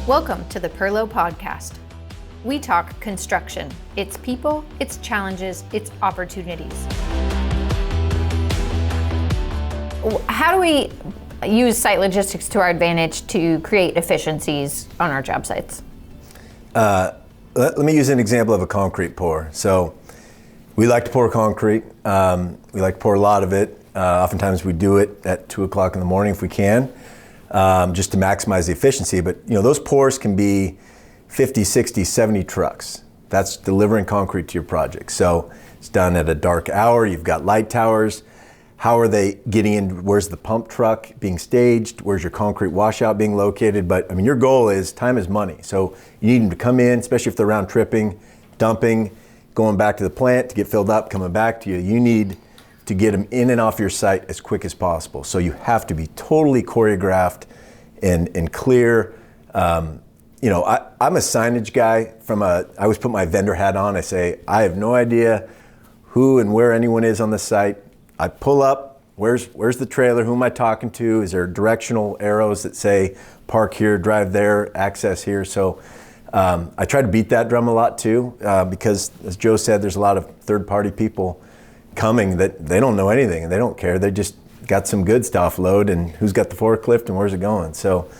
Welcome to the Perlo Podcast. We talk construction, its people, its challenges, its opportunities. How do we use site logistics to our advantage to create efficiencies on our job sites? Let me use an example of a concrete pour. So we like to pour concrete. We like to pour a lot of it. Oftentimes we do it at 2 o'clock in the morning if we can, just to maximize the efficiency. But you know, those pours can be 50, 60, 70 trucks. That's delivering concrete to your project. So it's done at a dark hour. You've got light towers. How are they getting in? Where's the pump truck being staged? Where's your concrete washout being located? But I mean, your goal is time is money. So you need them to come in, especially if they're round tripping, dumping, going back to the plant to get filled up, coming back to you. You need to get them in and off your site as quick as possible. So you have to be totally choreographed and clear. You know, I'm a signage guy. I always put my vendor hat on. I say, I have no idea who and where anyone is on the site. I pull up, where's the trailer? Who am I talking to? Is there directional arrows that say park here, drive there, access here? So I try to beat that drum a lot too, because as Joe said, there's a lot of third-party people coming that they don't know anything and they don't care. They just got some goods to offload and who's got the forklift and where's it going. So,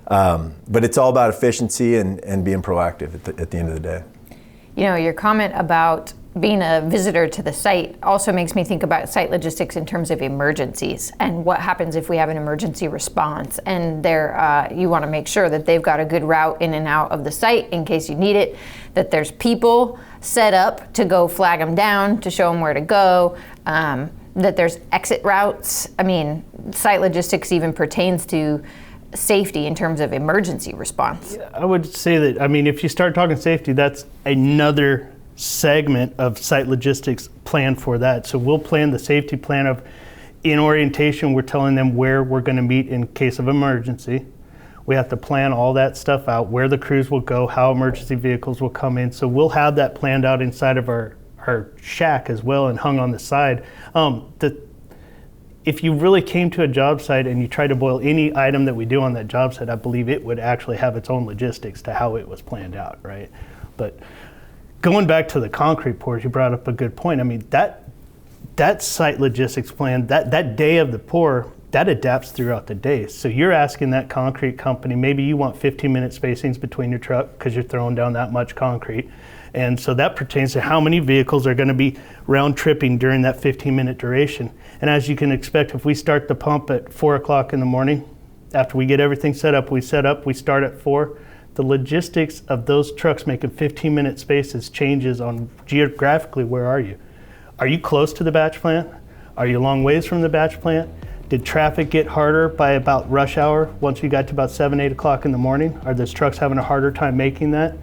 but it's all about efficiency and being proactive at the end of the day. You know, your comment about being a visitor to the site also makes me think about site logistics in terms of emergencies and what happens if we have an emergency response and you want to make sure that they've got a good route in and out of the site in case you need it, that there's people set up to go flag them down, to show them where to go, that there's exit routes. I mean, site logistics even pertains to safety in terms of emergency response. I would say that, I mean, if you start talking safety, that's another segment of site logistics plan for that. So we'll plan the safety plan of, in orientation, we're telling them where we're going to meet in case of emergency. We have to plan all that stuff out, where the crews will go, how emergency vehicles will come in. So we'll have that planned out inside of our shack as well and hung on the side. If you really came to a job site and you tried to boil any item that we do on that job site, I believe it would actually have its own logistics to how it was planned out, right? But going back to the concrete pours, you brought up a good point. I mean, that site logistics plan, that day of the pour, that adapts throughout the day. So you're asking that concrete company, maybe you want 15-minute spacings between your truck because you're throwing down that much concrete. And so that pertains to how many vehicles are going to be round tripping during that 15-minute duration. And as you can expect, if we start the pump at 4 o'clock in the morning, after we get everything set up, we start at 4. The logistics of those trucks making 15-minute spaces changes on geographically, where are you? Are you close to the batch plant? Are you a long ways from the batch plant? Did traffic get harder by about rush hour once you got to about 7, 8 o'clock in the morning? Are those trucks having a harder time making that?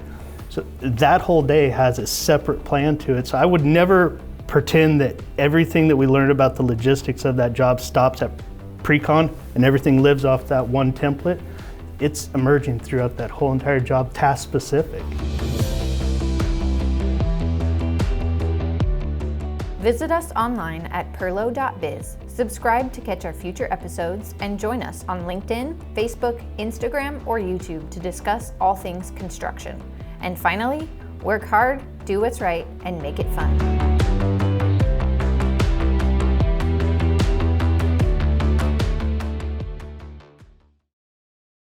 So that whole day has a separate plan to it. So I would never pretend that everything that we learned about the logistics of that job stops at pre-con and everything lives off that one template. It's emerging throughout that whole entire job, task specific. Visit us online at perlo.biz. Subscribe to catch our future episodes and join us on LinkedIn, Facebook, Instagram, or YouTube to discuss all things construction. And finally, work hard, do what's right, and make it fun.